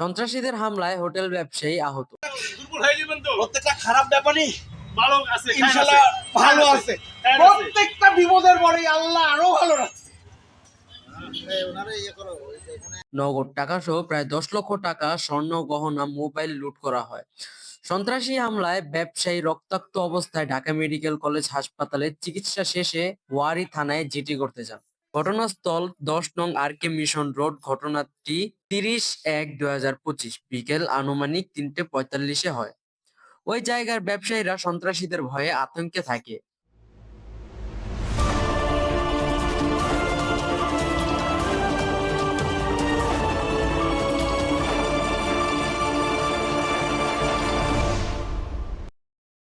সন্ত্রাসীদের হামলায় হোটেল ব্যবসায়ী আহত। প্রত্যেকটা খারাপ ব্যাপারই ভালো আছে, ইনশাআল্লাহ ভালো আছে। প্রত্যেকটা বিপদের পরে আল্লাহ আরো ভালো রাখছে। নগদ টাকা সহ প্রায় 10 লক্ষ টাকা, স্বর্ণ, গহনা, মোবাইল লুট করা হয়। সন্ত্রাসী হামলায় ব্যবসায়ী রক্তাক্ত অবস্থায় ঢাকা মেডিকেল কলেজ হাসপাতালে চিকিৎসা শেষে ওয়ারী থানায় জিডি করতে যান। ঘটনাস্থল 10 নং আর.কে মিশন রোড। ঘটনাটি 30/1/2025 বিকেল আনুমানিক 3:45-এ হয়। ওই জায়গার ব্যবসায়ীরা সন্ত্রাসীদের ভয়ে আতঙ্কে থাকে।